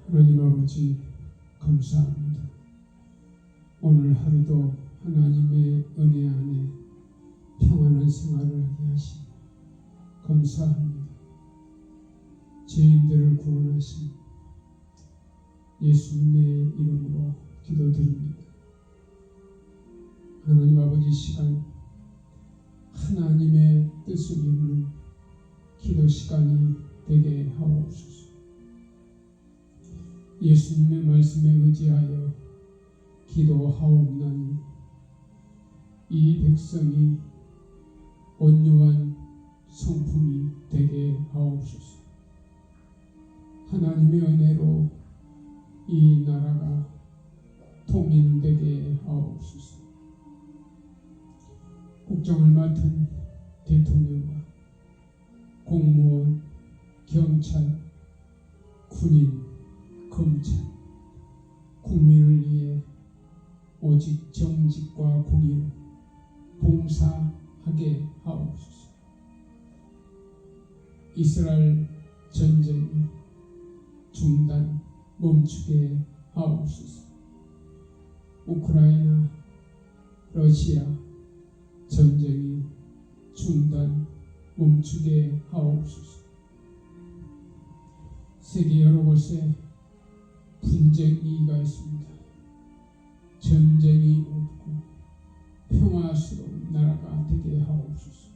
하나님 아버지 감사합니다. 오늘 하루도 하나님의 은혜 안에 평안한 생활을 하게 하시니 감사합니다. 죄인들을 구원하신 예수님의 이름으로 기도드립니다. 하나님 아버지 시간 하나님의 뜻을 이루는 기도 시간이 되게 하옵소서. 예수님의 말씀에 의지하여 기도하옵나니 이 백성이 온유한 성품이 되게 하옵소서. 하나님의 은혜로 이 나라가 통일되게 하옵소서. 국정을 맡은 대통령과 공무원, 경찰, 군인, 검찰, 국민을 위해 오직 정직과 공의로 봉사하게 하옵소서. 이스라엘 전쟁이 중단 멈추게 하옵소서. 우크라이나 러시아 전쟁이 중단 멈추게 하옵소서. 세계 여러 곳에 분쟁이가 있습니다. 전쟁이 없고 평화스러운 나라가 되게 하옵소서.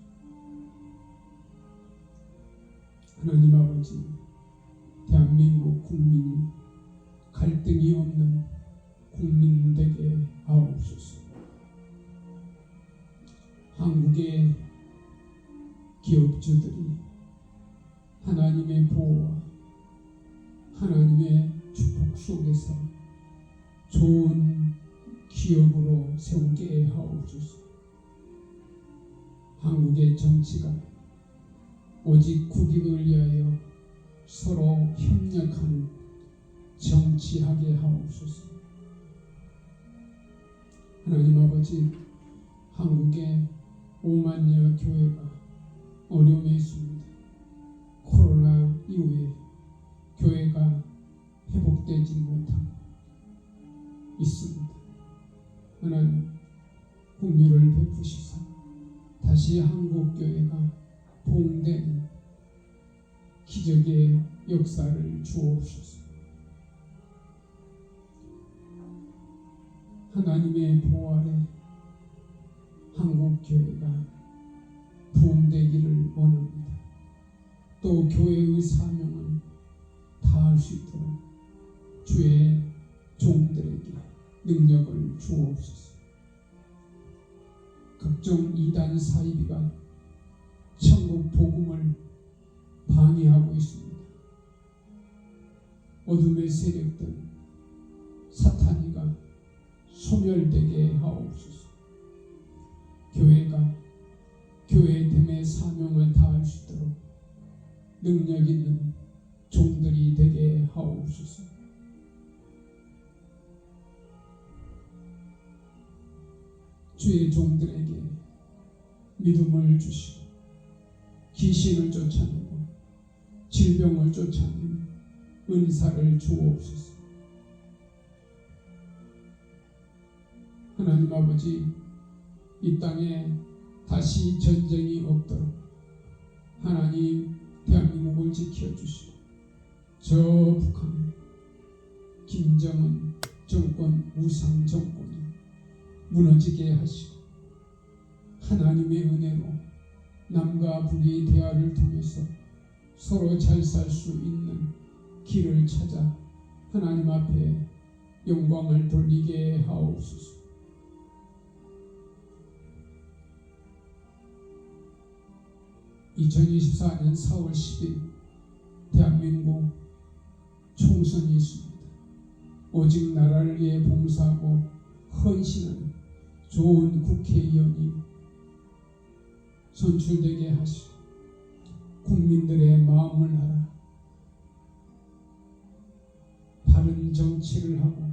하나님 아버지, 대한민국 국민이 갈등이 없는 국민 되게 하옵소서. 한국의 기업주들이 하나님의 보호와 하나님의 축복 속에서 좋은 기업으로 세우게 하옵소서. 한국의 정치가 오직 국익을 위하여 서로 협력하는 정치하게 하옵소서. 하나님 아버지, 한국의 5만여 교회가 어려움에 있습니다. 코로나 이후에 교회가 회복되지 못하고 있습니다. 하나님, 긍휼을 베푸시사 다시 한국 교회가 부흥되는 기적의 역사를 주옵소서. 하나님의 보호 아래 한국 교회가 부흥되기를 원합니다. 또 교회의 사명을 다할 수 있도록 주의 종들에게 능력을 주옵소서. 각종 이단 사이비가 천국 복음을 방해하고 있습니다. 어둠의 세력들 사탄이가 소멸되게 하옵소서. 교회가 교회됨의 사명을 다할 수 있도록 능력 있는 종들이 되게 하옵소서. 주의 종들에게 믿음을 주시고 귀신을 쫓아내고 질병을 쫓아내는 은사를 주옵소서. 하나님 아버지, 이 땅에 다시 전쟁이 없도록 하나님 대한민국을 지켜주시고 저 북한 김정은 정권 우상 정권이 무너지게 하시고 하나님의 은혜로 남과 북의 대화를 통해서 서로 잘 살 수 있는 길을 찾아 하나님 앞에 영광을 돌리게 하옵소서. (2024년 4월 10일) 대한민국 총선이 있습니다. 오직 나라를 위해 봉사하고 헌신하는 좋은 국회의원이 선출되게 하시고 국민들의 마음을 알아 바른 정치를 하고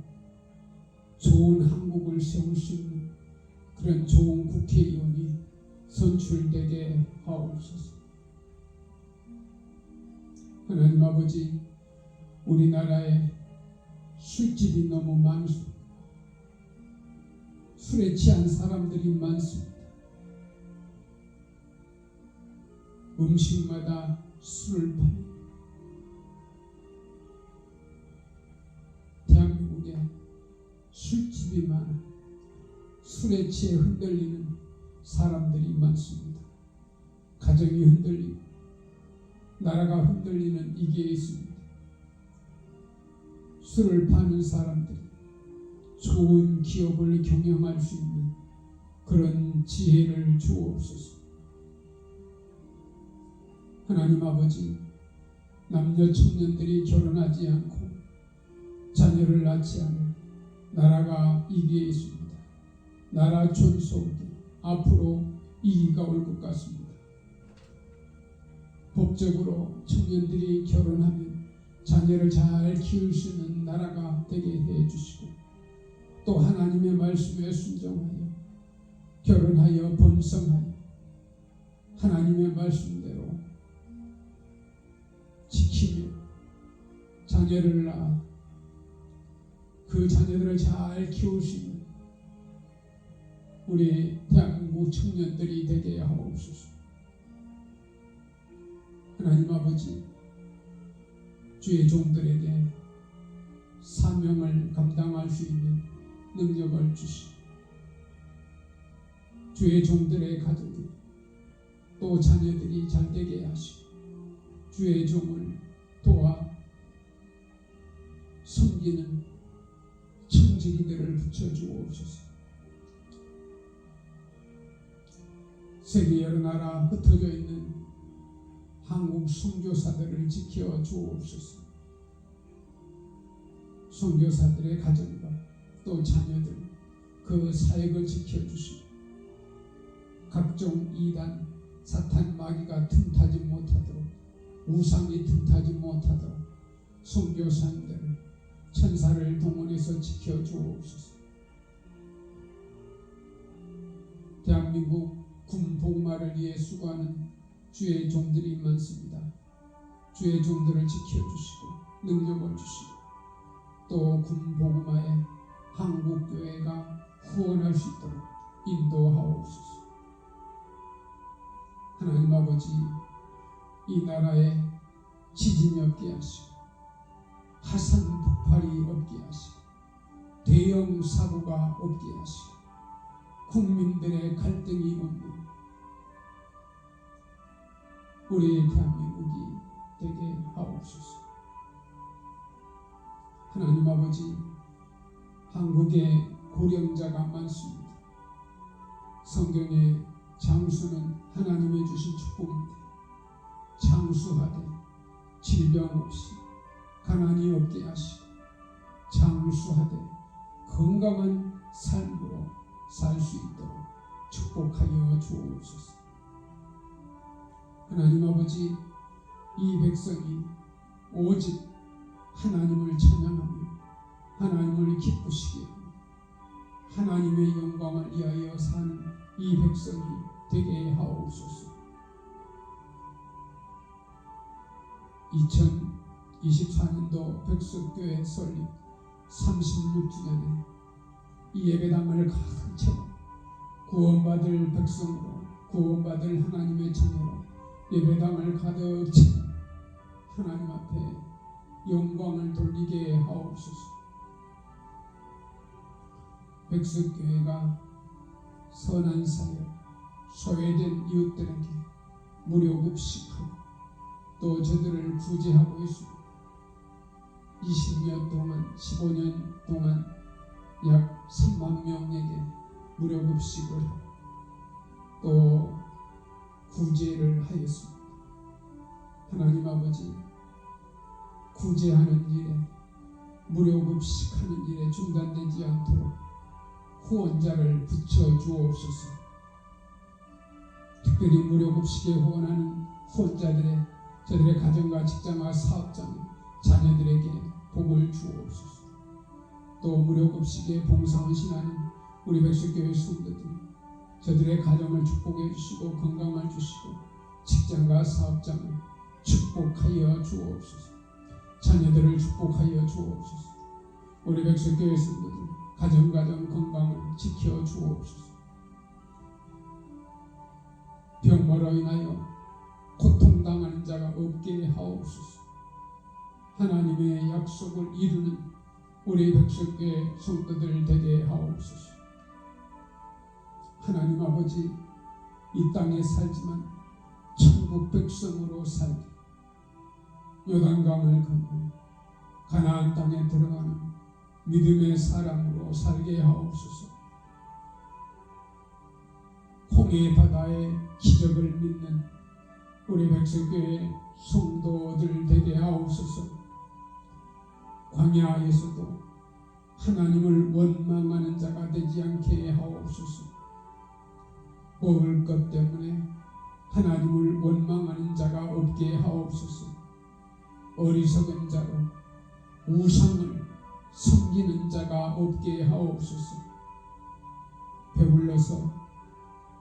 좋은 한국을 세울 수 있는 그런 좋은 국회의원이 선출되게 하옵소서. 하나님 아버지, 우리나라의 술집이 너무 많습니다. 술에 취한 사람들이 많습니다. 음식마다 술을 팝니다. 대한민국에 술집이 많아 술에 취해 흔들리는 사람들이 많습니다. 가정이 흔들리고 나라가 흔들리는 이게 있습니다. 술을 파는 사람들이 좋은 기업을 경영할 수 있는 그런 지혜를 주옵소서. 하나님 아버지, 남녀 청년들이 결혼하지 않고 자녀를 낳지 않은 나라가 이기에 있습니다. 나라 존속이 앞으로 이기가 올 것 같습니다. 법적으로 청년들이 결혼하면 자녀를 잘 키울 수 있는 나라가 되게 해주시고, 또 하나님의 말씀에 순종하여 결혼하여 번성하여 하나님의 말씀대로 지키며 자녀를 낳아 그 자녀들을 잘 키울 수 있는 우리 대한민국 청년들이 되게 하옵소서. 하나님 아버지, 주의 종들에게 사명을 감당할 수 있는 능력을 주시고, 주의 종들의 가족이 또 자녀들이 잘되게 하시고, 주의 종을 도와 섬기는 청지기들을 붙여주옵소서. 세계 여러 나라 흩어져 있는 한국 선교사들을 지켜 주옵소서. 선교사들의 가정과 또 자녀들 그 사역을 지켜주시고, 각종 이단 사탄 마귀가 틈타지 못하도록, 우상이 틈타지 못하도록 선교사님들을 천사를 동원해서 지켜 주옵소서. 대한민국 군 복마를 위해 수고하는 주의 종들이 많습니다. 주의 종들을 지켜주시고 능력을 주시고, 또 군 복마에 한국교회가 후원할 수 있도록 인도하옵소서. 하나님 아버지, 이 나라에 지진이 없게 하시고 화산 폭발이 없게 하시고 대형 사고가 없게 하시고 국민들의 갈등이 없는 우리 대한민국이 되게 하옵소서. 하나님 아버지, 한국에 고령자가 많습니다. 성경에 장수는 하나님의 주신 축복인데, 장수하되 질병 없이 가난이 없게 하시고, 장수하되 건강한 삶으로 살 수 있도록 축복하여 주옵소서. 하나님 아버지, 이 백성이 오직 하나님을 찬양하며 하나님을 기쁘시게 하며 하나님의 영광을 위하여 사는 이 백성이 되게 하옵소서. 2024년도 백석교회 설립 36주년에 이 예배당을 가득 채워 구원받을 백성으로, 구원받을 하나님의 자녀로 예배당을 가득 채워 하나님 앞에 영광을 돌리게 하옵소서. 백석교회가 선한 사역, 소외된 이웃들에게 무료 급식하고 또 저들을 구제하고 있습니다. 20년 동안, 15년 동안 약 3만 명에게 무료 급식을 하고 또 구제를 하였습니다. 하나님 아버지, 구제하는 일에, 무료 급식하는 일에 중단되지 않도록 후원자를 붙여 주옵소서. 특별히 무료 급식에 후원하는 후원자들의 저들의 가정과 직장과 사업장, 자녀들에게 복을 주옵소서. 또 무료 급식에 봉사하시는 우리 백석교회 성도들, 저들의 가정을 축복해 주시고 건강을 주시고 직장과 사업장을 축복하여 주옵소서. 자녀들을 축복하여 주옵소서. 우리 백석교회 성도들 가정가정 건강을 지켜 주옵소서. 병마로 인하여 고통당하는 자가 없게 하옵소서. 하나님의 약속을 이루는 우리 백석교회 성도들 되게 하옵소서. 하나님 아버지, 이 땅에 살지만 천국 백성으로 살게, 요단강을 건너 가나안 땅에 들어가는 믿음의 사람으로 살게 하옵소서. 홍해 바다의 기적을 믿는 우리 백석교회 성도들 되게 하옵소서. 광야에서도 하나님을 원망하는 자가 되지 않게 하옵소서. 먹을 것 때문에 하나님을 원망하는 자가 없게 하옵소서. 어리석은 자로 우상을 섬기는 자가 없게 하옵소서. 배불러서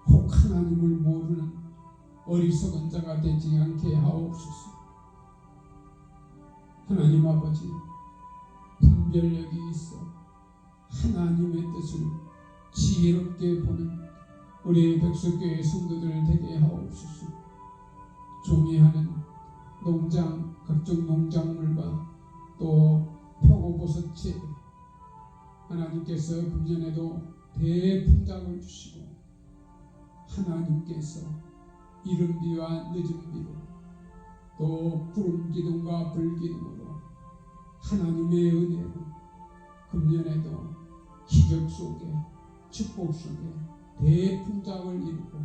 혹 하나님을 모르는 어리석은 자가 되지 않게 하옵소서. 하나님 아버지, 분별력이 있어 하나님의 뜻을 지혜롭게 보는 우리 백석교회 성도들 되게 하옵소서. 종이하는 농장, 각종 농작물과 또 표고버섯 재배, 하나님께서 금년에도 대풍작을 주시고 하나님께서 이른 비와 늦은 비로 또 구름 기둥과 불 기둥으로 하나님의 은혜로 금년에도 기적 속에 축복 속에 대풍작을 이루고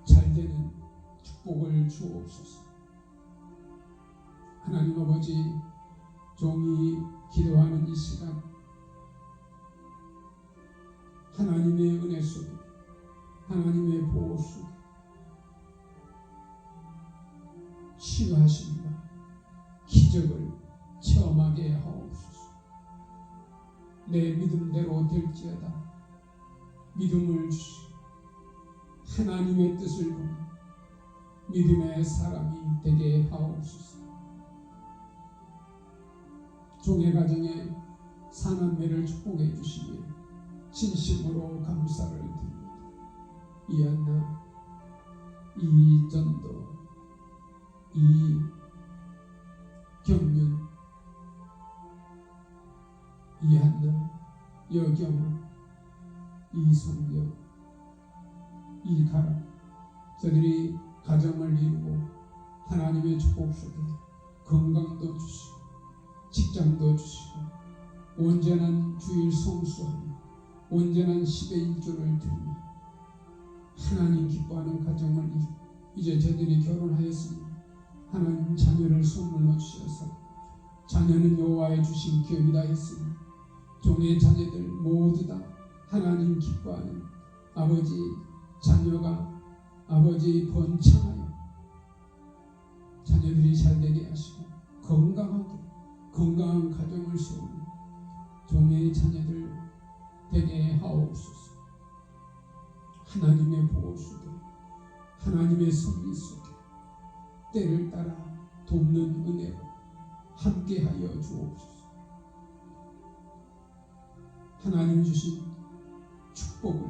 잘되는 축복을 주옵소서. 하나님 아버지, 종이 기도하는 이 시간 하나님의 은혜 속에, 하나님의 보호 속에 치유하심과 기적을 체험하게 하옵소서. 내 믿음대로 될지어다 믿음을 주시고 하나님의 뜻을 보는 믿음의 사람이 되게 하옵소서. 종의 가정에 사남매를 축복해 주시기에 진심으로 감사를 드립니다. 이한나, 이전도, 이경륜, 이한나, 여경아, 이성경, 이가라, 저들이 가정을 이루고 하나님의 축복 속에 건강도 주시고 직장도 주시고 온전한 주일 성수하며 온전한 10의 1조를 드리며 하나님 기뻐하는 가정을 이루고 이제 저들이 결혼하였으니 하나님 자녀를 선물로 주셔서 자녀는 여호와의 주신 기업이다 했으니 종의 자녀들 모두 다 하나님 기뻐하는 아버지 자녀가 아버지 번창하여 자녀들이 잘되게 하시고 건강한 가정을 세우는 종의 자녀들 되게 하옵소서. 하나님의 보호 속에 하나님의 섭리 속에 때를 따라 돕는 은혜로 함께하여 주옵소서. 하나님 주신 축복을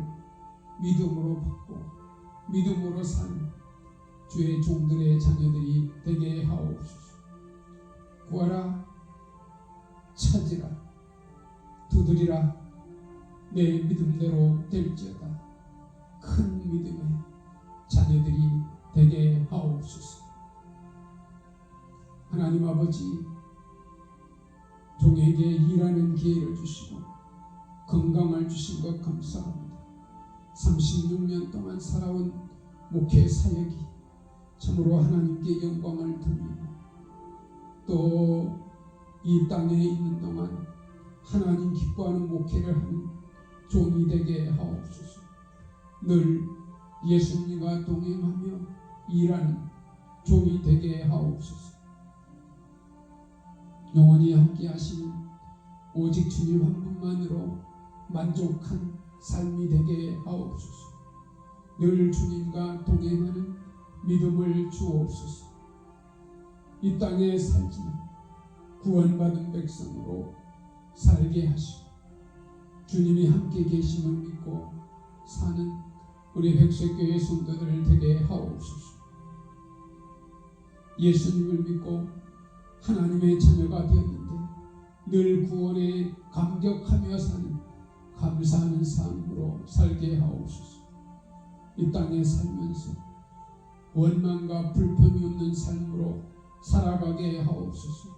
믿음으로 받고 믿음으로 사는 주의 종들의 자녀들이 되게 하옵소서. 구하라, 찾으라, 두드리라, 내 믿음대로 될지어다. 큰 믿음의 자녀들이 되게 하옵소서. 하나님 아버지, 종에게 일하는 기회를 주시고 건강을 주신 것 감사합니다. 36년 동안 살아온 목회 사역이 참으로 하나님께 영광을 돌리고 또 이 땅에 있는 동안 하나님 기뻐하는 목회를 하는 종이 되게 하옵소서. 늘 예수님과 동행하며 일하는 종이 되게 하옵소서. 영원히 함께 하시는 오직 주님 한 분만으로 만족한 삶이 되게 하옵소서. 늘 주님과 동행하는 믿음을 주옵소서. 이 땅에 살지만 구원받은 백성으로 살게 하시고 주님이 함께 계심을 믿고 사는 우리 백석교회 성도들 되게 하옵소서. 예수님을 믿고 하나님의 자녀가 되었는데 늘 구원에 감격하며 사는 감사하는 삶으로 살게 하옵소서. 이 땅에 살면서 원망과 불평이 없는 삶으로 살아가게 하옵소서.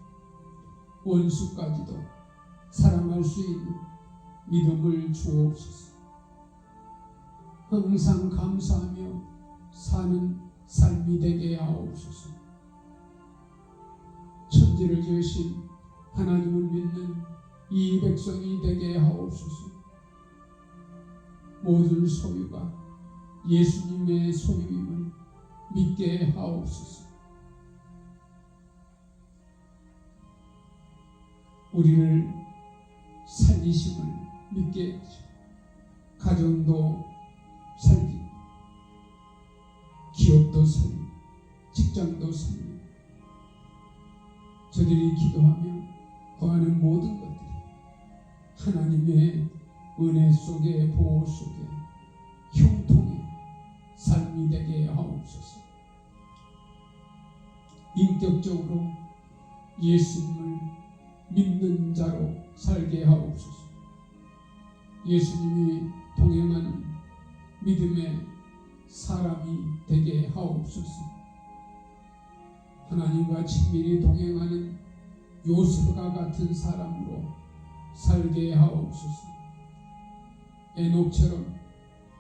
원수까지도 사랑할 수 있는 믿음을 주옵소서. 항상 감사하며 사는 삶이 되게 하옵소서. 천지를 지으신 하나님을 믿는 이 백성이 되게 하옵소서. 모든 소유가 예수님의 소유임을 믿게 하옵소서. 우리를 살리심을 믿게 하시고 가정도 살리고 기업도 살리고 직장도 살리고 저들이 기도하며 구하는 모든 것들이 하나님의 은혜 속에 보호 속에 형통의 삶이 되게 하옵소서. 인격적으로 예수님을 믿는 자로 살게 하옵소서. 예수님이 동행하는 믿음의 사람이 되게 하옵소서. 하나님과 친밀히 동행하는 요셉과 같은 사람으로 살게 하옵소서. 에녹처럼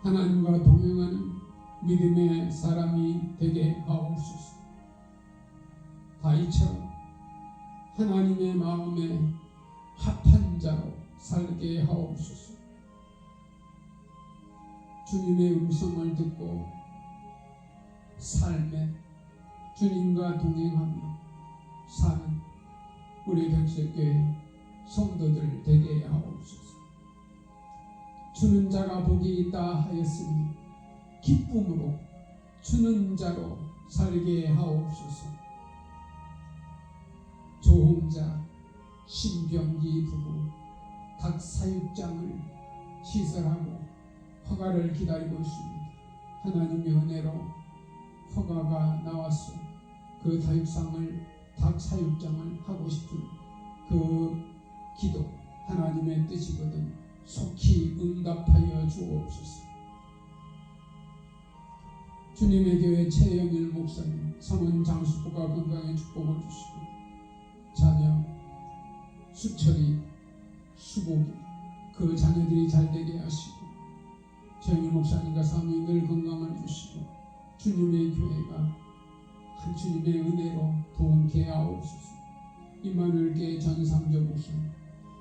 하나님과 동행하는 믿음의 사람이 되게 하옵소서. 다윗처럼 하나님의 마음에 합한 자로 살게 하옵소서. 주님의 음성을 듣고 삶에 주님과 동행하며 사는 우리 백석교회 성도들 되게 하옵소서. 주는 자가 복이 있다 하였으니 기쁨으로 주는 자로 살게 하옵소서. 조홍자 신병기 부부 각 사육장을 시설하고 허가를 기다리고 있습니다. 하나님의 은혜로 허가가 나왔어. 그 닭 사육장을 하고 싶은 그 기도 하나님의 뜻이거든 속히 응답하여 주옵소서. 주님의 교회 최영일 목사님 사모님 장수부가 건강에 축복을 주시고 자녀 수철이 수복이 그 자녀들이 잘되게 하시고 최영일 목사님과 사모님 늘 건강을 주시고 주님의 교회가 주님의 은혜로 동케 하옵소서. 임마누엘교회 전상조 목사님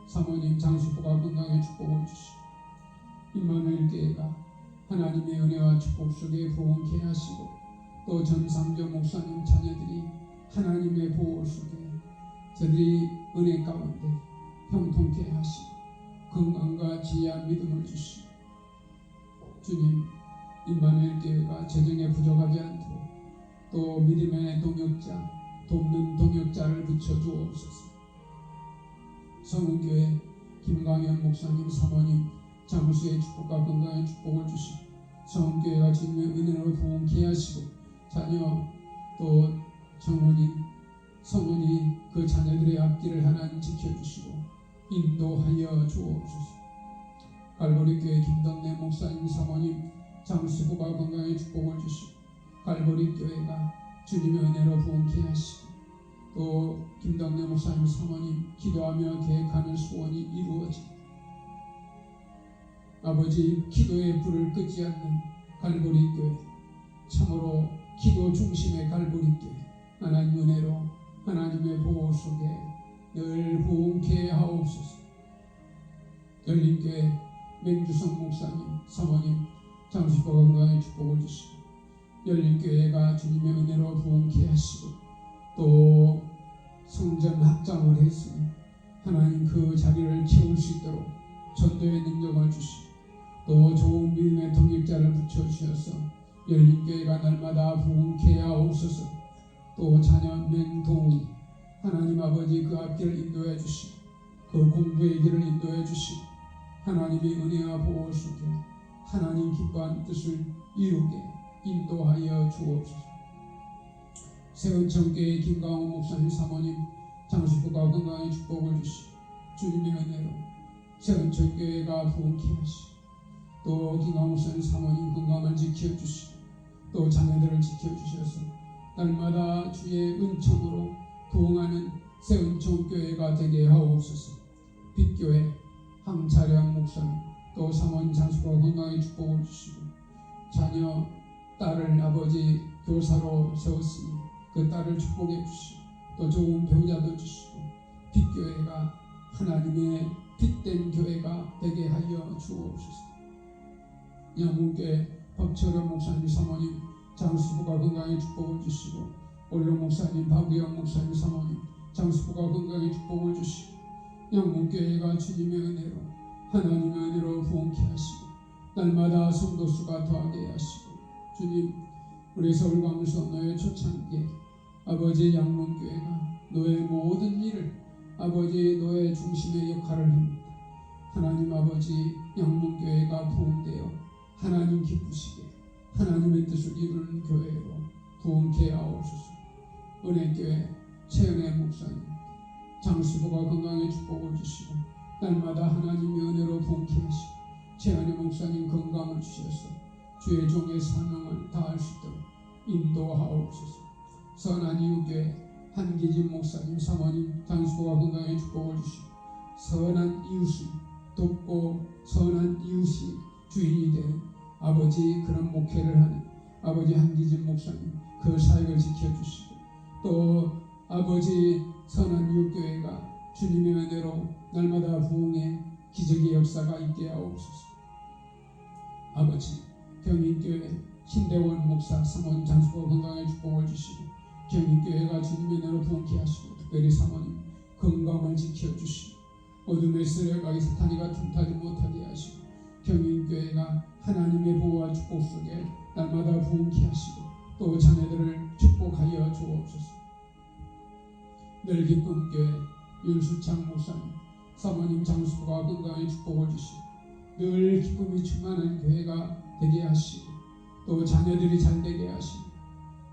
사모님 장수부가 건강에 축복을 주시고 임마누엘교회가 하나님의 은혜와 축복 속에 부흥케 하시고 또 전상조 목사님 자녀들이 하나님의 보호 속에 저들이 은혜 가운데 형통케 하시고 건강과 지혜와 믿음을 주시고 주님 임마누엘교회가 재정에 부족하지 않도록 또 믿음의 동역자 돕는 동역자를 붙여주옵소서. 성은교회 김광현 목사님 사모님 장수의 축복과 건강의 축복을 주시고 성은교회가 주님의 은혜로 부흥케 하시고 자녀 또 정원이 성은이 그 자녀들의 앞길을 하나님 지켜주시고 인도하여 주옵소서. 갈보리교회 김덕래 목사님 사모님 장수부가 건강의 축복을 주시고 갈보리교회가 주님의 은혜로 부흥케 하시고 또 김덕래 목사님 사모님 기도하며 계획하는 소원이 이루어지고 아버지 기도의 불을 끄지 않는 갈보리교회 참으로 기도 중심의 갈보리교회 하나님 은혜로 하나님의 보호 속에 늘 부흥케 하옵소서. 열린교회 맹주성 목사님 사모님 장수부가 건강의 축복을 주시고 열린교회가 주님의 은혜로 부흥케 하시고 또 성전 확장을 했으니 하나님 그 자리를 채울 수 있도록 전도의 능력을 주시고 또 좋은 믿음의 동역자를 붙여주셔서 열린교회가 날마다 부흥케 하옵소서. 또 자녀 맹도훈이 하나님 아버지 그 앞길을 인도해 주시고 그 공부의 길을 인도해 주시고 하나님의 은혜와 보호 속에 하나님 기뻐한 뜻을 이루게 인도하여 주옵소서. 세운천교회 김강호 목사님 사모님 장수부가 건강의 축복을 주시고 주님의 은혜로 세운천교회가 부흥케 하시고 또 김강호 목사님 사모님 건강을 지켜주시고 또 자녀들을 지켜주셔서 날마다 주의 은총으로 부흥하는 세운천교회가 되게 하옵소서. 빛교회 황차량 목사님 또 사모님 장수부가 건강의 축복을 주시고 자녀 딸을 아버지 교사로 세웠으니 그 딸을 축복해 주시고 또 좋은 배우자도 주시고 빛교회가 하나님의 빛된 교회가 되게 하여 주옵소서. 영문교회 박철현 목사님 사모님 장수부가 건강의 축복을 주시고 원로 목사님 박우영 목사님 사모님 장수부가 건강의 축복을 주시고 영문교회가 주님의 은혜로 하나님의 은혜로 부흥케 하시고 날마다 성도수가 더하게 하시고 주님 우리 서울광서 너의 초창기에 아버지 양문교회가 너의 모든 일을 아버지 너의 중심의 역할을 합니다. 하나님 아버지 양문교회가 부흥되어 하나님 기쁘시게 하나님의 뜻을 이루는 교회로 부흥케 하옵소서. 은혜교회 최은혜 목사님 장수부가 건강의 축복을 주시고 날마다 하나님의 은혜로 부흥케 하시고 최은혜 목사님 건강을 주셔서 주의 종의 사명을 다할 수 있도록 인도하옵소서. 선한 이웃교회 한기진 목사님 사모님 장수부가 건강의 축복을 주시고 선한 이웃을 돕고 선한 이웃이 주인이 되는 아버지 그런 목회를 하는 아버지 한기진 목사님 그 사역을 지켜주시고 또 아버지 선한 이웃교회가 주님의 은혜로 날마다 부흥의 기적의 역사가 있게 하옵소서. 아버지 경인교회 신대원 목사 사모님 장수부가 건강의 축복을 주시고 경인교회가 주님의 은혜로 부흥케 하시고 특별히 사모님 건강을 지켜주시고 어둠의 세력이 사탄이가 틈타지 못하게 하시고 경인교회가 하나님의 보호와 축복 속에 날마다 부흥케 하시고 또 자녀들을 축복하여 주옵소서. 늘 기쁨 교회 윤수창 목사님 사모님 장수부가 건강의 축복을 주시고 늘 기쁨이 충만한 교회가 되게 하시고 또 자녀들이 잘 되게 하시고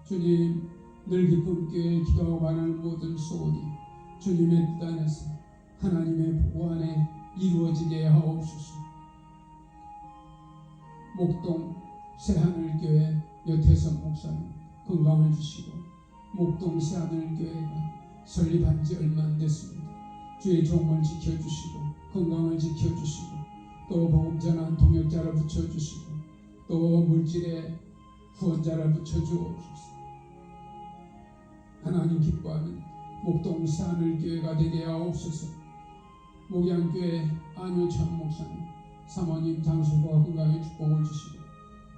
주님 늘 기쁨 교회 기도하고 바라는 모든 소원이 주님의 뜻 안에서 하나님의 보호 안에 이루어지게 하옵소서. 목동 새하늘교회 여태선 목사님 건강을 주시고 목동 새하늘교회가 설립한 지 얼마 안 됐습니다. 주의 종을 지켜주시고 건강을 지켜주시고 또 복음전한 동역자를 붙여주시고 또 물질의 후원자를 붙여주옵소서. 하나님 기뻐하는 목동 새하늘교회가 되게 하옵소서. 목양교회 안효찬 목사님 사모님 장수부가 건강의 축복을 주시고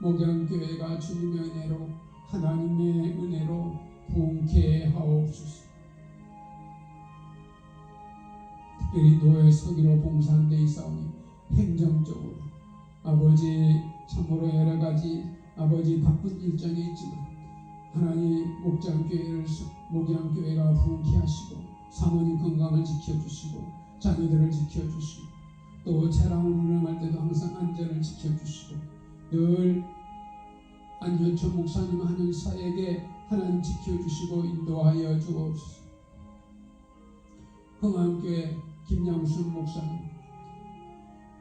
목양교회가 주님의 은혜로 하나님의 은혜로 부흥케 하옵소서. 특별히 노예 서기로 봉사한 데 있사오니 행정적으로 아버지 참으로 여러 가지 아버지 바쁜 일정이 있지만 하나님 목양교회가 부흥케 하시고 사모님 건강을 지켜주시고 자녀들을 지켜주시고 또 차량을 운행할 때도 항상 안전을 지켜주시고 늘 안현천 목사님 하는 사역에 하나님 지켜주시고 인도하여 주옵소서. 흥암교회 김양순 목사님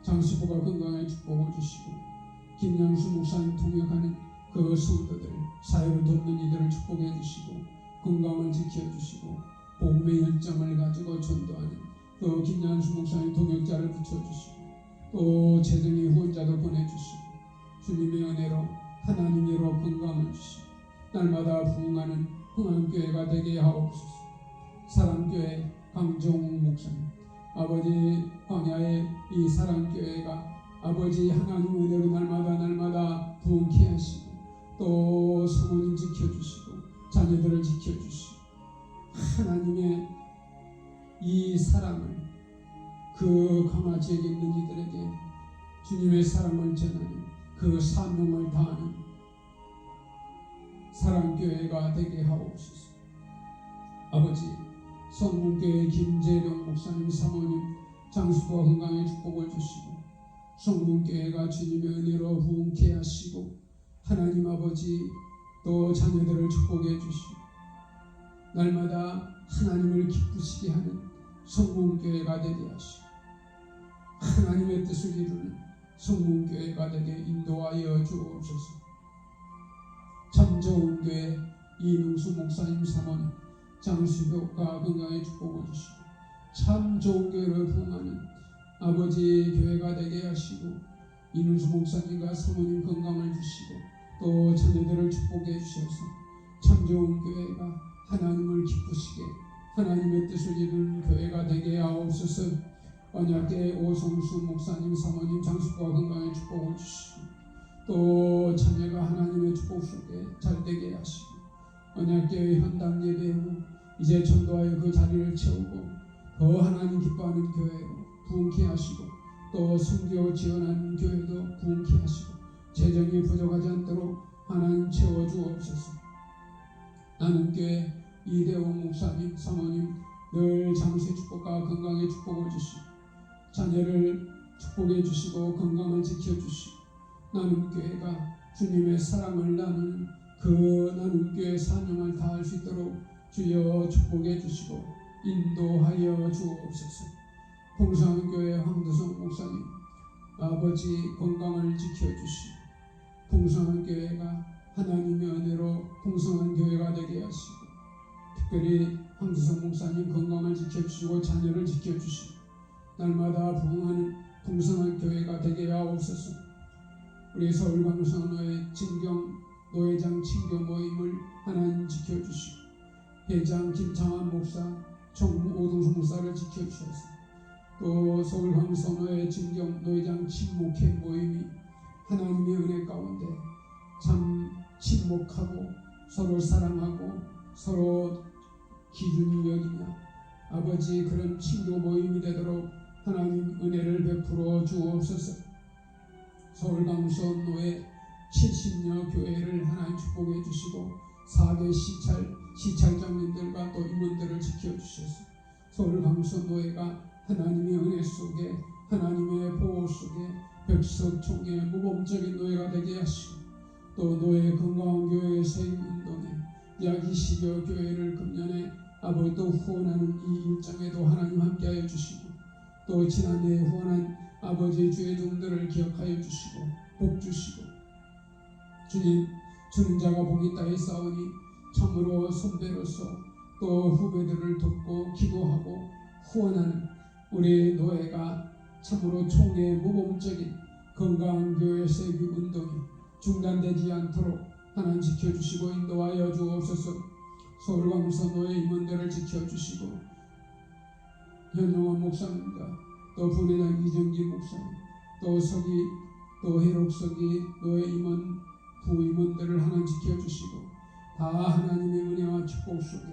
장수부가 건강의 축복을 주시고 김양순 목사님 통역하는 그 성도들 사역을 돕는 이들을 축복해 주시고 건강을 지켜주시고 복음의 열정을 가지고 전도하는 또 김양순 목사님 동역자를 붙여주시고 또 재정의 후원자도 보내주시고 주님의 은혜로 하나님의로 건강을 주시고 날마다 부흥하는 흥암교회가 되게 하옵소서. 사랑교회 강종욱 목사님 아버지 광야의 이 사랑교회가 아버지 하나님 은혜로 날마다 부흥케 하시고 또 성원을 지켜주시고 자녀들을 지켜주시고 하나님의 이 사랑을 그 강화 지역에 있는 이들에게 주님의 사랑을 전하는 그 사명을 다하는 사랑교회가 되게 하옵소서. 아버지 성문교회 김재룡 목사님, 사모님, 장수부와 건강의 축복을 주시고 성문교회가 주님의 은혜로 부흥케 하시고 하나님 아버지 또 자녀들을 축복해 주시고 날마다 하나님을 기쁘시게 하는 성문교회가 되게 하시고 하나님의 뜻을 이루는 성문교회가 되게 인도하여 주옵소서. 참 좋은 교회 이능수 목사님, 사모님, 장수교가 건강의 축복을 주시고 참 좋은 교회를 부흥하는 아버지 교회가 되게 하시고 이능수 목사님과 사모님 건강을 주시고 또 자녀들을 축복해 주셔서 참 좋은 교회가 하나님을 기쁘시게 하나님의 뜻을 이루는 교회가 되게 하옵소서. 언약계 오성수 목사님, 사모님, 장수과 건강의 축복을 주시고 또 자녀가 하나님의 축복 속에 잘되게 하시고 언약계의 현당 예배 후 이제 전도하여 그 자리를 채우고 더 하나님 기뻐하는 교회로 부흥케 하시고 또 선교 지원하는 교회도 부흥케 하시고 재정이 부족하지 않도록 하나님 채워주옵소서. 나는 교회 이대호 목사님, 사모님 늘 장수의 축복과 건강의 축복을 주시고 자녀를 축복해 주시고 건강을 지켜주시고 나는 교회가 주님의 사랑을 나누는 그 나는 교회 사명을 다할 수 있도록 주여 축복해 주시고 인도하여 주옵소서. 봉사교회 황두성 목사님 아버지 건강을 지켜주시고 봉사교회가 하나님의 은혜로 풍성한 교회가 되게 하시고 특별히 황두성 목사님 건강을 지켜주시고 자녀를 지켜주시고 날마다 부흥하는 풍성한 교회가 되게 하옵소서. 우리 서울광성노회 진경 노회장 친교 모임을 하나님 지켜주시고 회장 김창환 목사, 총무 오동수 목사를 지켜주셔서 또 서울광성노회 진경 노회장 친목회 모임이 하나님의 은혜 가운데 참 친목하고 서로 사랑하고 서로 기준이 여기며 아버지 그런 친교 모임이 되도록 하나님 은혜를 베풀어 주옵소서. 서울광성노회 70여 교회를 하나님 축복해 주시고 4개 시찰장님들과 또 임원들을 지켜주셔서 서울광성노회가 하나님의 은혜 속에 하나님의 보호 속에 백석총회 모범적인 노예가 되게 하시고 또 노예 건강한 교회 세임운동에 약 20여 교회를 금년에 아버지 또 후원하는 이 일정에도 하나님 함께하여 주시고 또 지난해에 후원한 아버지의 주의 종들을 기억하여 주시고 복 주시고 주님 주는 자가 복이 있다 했사오니 참으로 선배로서 또 후배들을 돕고 기도하고 후원하는 우리 노예가 참으로 총회 모범적인 건강한 교회 세비 운동이 중단되지 않도록 하나님 지켜주시고 인도하여 주옵소서. 서울광성노회 임원들을 지켜주시고 현영환 목사님과 또 분해당 이정기 목사님 또 서기 또 해록서기 노회 임원 부임원들을 하나님 지켜주시고 다 하나님의 은혜와 축복 속에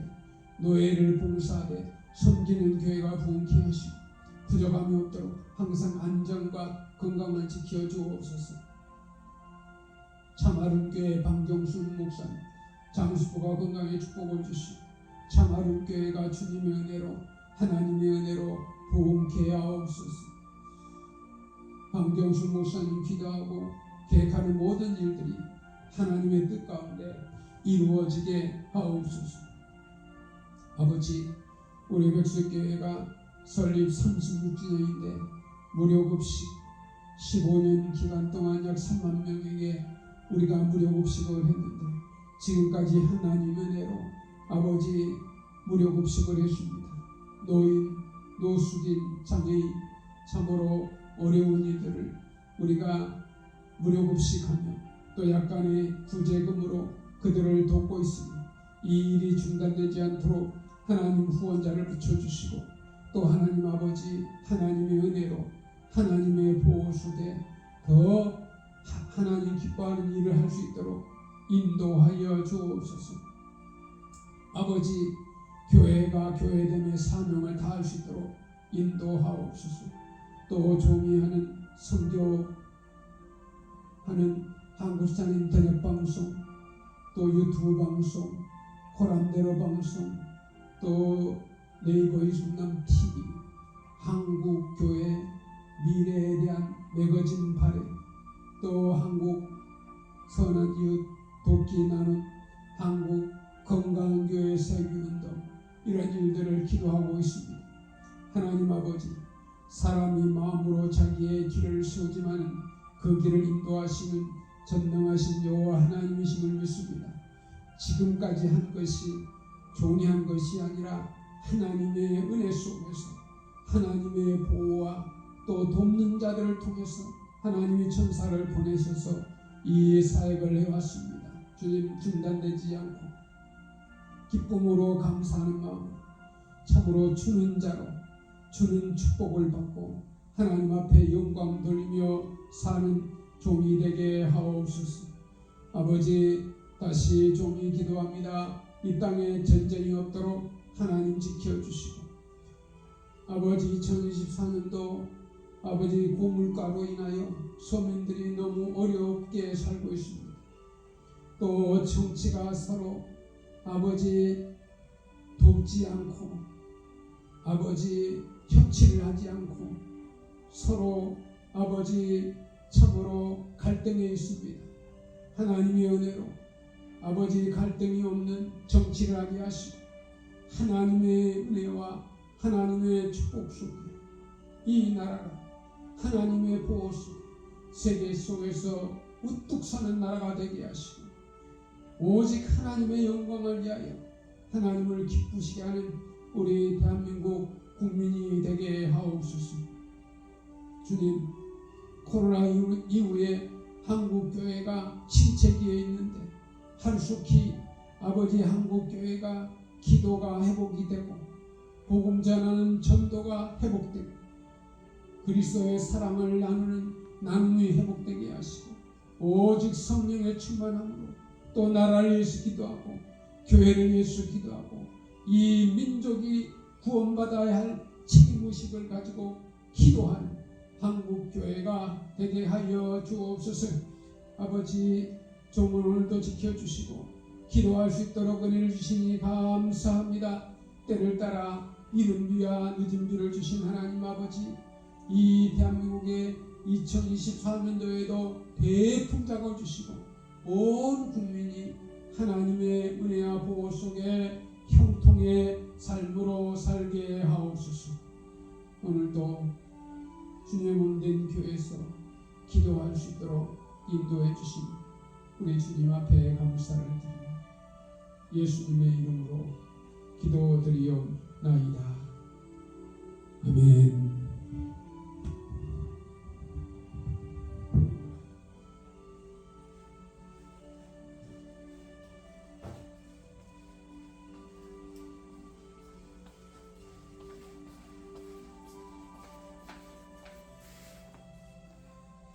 노예를 봉사하되 섬기는 교회가 부흥케 하시고 부족함이 없도록 항상 안전과 건강을 지켜주옵소서. 참아름교회 방경순 목사님 장수부가 건강에 축복을 주시고 참아름교회가 주님의 은혜로 하나님의 은혜로 부흥케 하옵소서. 방경순 목사님 기도하고 계획하는 모든 일들이 하나님의 뜻 가운데 이루어지게 하옵소서. 아버지 우리 백석교회가 설립 36주년인데 무료급식 15년 기간 동안 약 3만 명에게 우리가 무료급식을 했는데 지금까지 하나님의 은혜로 아버지 무료급식을 했습니다. 노인, 노숙인, 장애인 참으로 어려운 이들을 우리가 무료급식하며 또 약간의 구제금으로 그들을 돕고 있으니 이 일이 중단되지 않도록 하나님 후원자를 붙여주시고 또 하나님 아버지 하나님의 은혜로 하나님의 보호 속에 더 하나님 기뻐하는 일을 할 수 있도록 인도하여 주옵소서. 아버지 교회가 교회됨의 사명을 다할 수 있도록 인도하옵소서. 또 종이하는 선교하는 한국산 인터넷 방송 또 유튜브 방송 코란데로 방송 또 네이버 이순남 TV 매거진 발에 또 한국 선한 이웃 돕기 나눔, 한국 건강한 교회 세교운동 이런 일들을 기도하고 있습니다. 하나님 아버지, 사람이 마음으로 자기의 길을 세우지만 그 길을 인도하시는 전능하신 여호와 하나님이심을 믿습니다. 지금까지 한 것이 종이 한 것이 아니라 하나님의 은혜 속에서 하나님의 보호와 또 돕는 자들을 통해서 하나님이 천사를 보내셔서 이 사역을 해왔습니다. 주님, 중단되지 않고 기쁨으로 감사하는 마음, 참으로 주는 자로 주는 축복을 받고 하나님 앞에 영광 돌리며 사는 종이 되게 하옵소서. 아버지, 다시 종이 기도합니다. 이 땅에 전쟁이 없도록 하나님 지켜주시고, 아버지 2024년도 아버지 고물가로 인하여 서민들이 너무 어렵게 살고 있습니다. 또 정치가 서로 아버지 돕지 않고 아버지 협치를 하지 않고 서로 아버지 참으로 갈등에 있습니다. 하나님의 은혜로 아버지 갈등이 없는 정치를 하게 하시고 하나님의 은혜와 하나님의 축복 속에 이 나라가 하나님의 보호 속에 세계 속에서 우뚝 서는 나라가 되게 하시고 오직 하나님의 영광을 위하여 하나님을 기쁘시게 하는 우리 대한민국 국민이 되게 하옵소서. 주님, 코로나 이후에 한국교회가 침체기에 있는데 하루속히 아버지 한국교회가 기도가 회복이 되고 복음 전하는 전도가 회복되고 그리스도의 사랑을 나누는 나눔이 회복되게 하시고 오직 성령의 충만함으로 또 나라를 위해서 기도하고 교회를 위해서 기도하고 이 민족이 구원받아야 할 책임의식을 가지고 기도하는 한국교회가 되게 하여 주옵소서. 아버지, 종을 오늘도 지켜주시고 기도할 수 있도록 은혜를 주시니 감사합니다. 때를 따라 이른 비와 늦은 비를 주신 하나님 아버지, 이 대한민국의 2024년도에도 대풍작을 주시고 온 국민이 하나님의 은혜와 보호 속에 형통의 삶으로 살게 하옵소서. 오늘도 주님의 몸된 교회에서 기도할 수 있도록 인도해 주신 우리 주님 앞에 감사를 드립니다. 예수님의 이름으로 기도드리옵나이다. 아멘.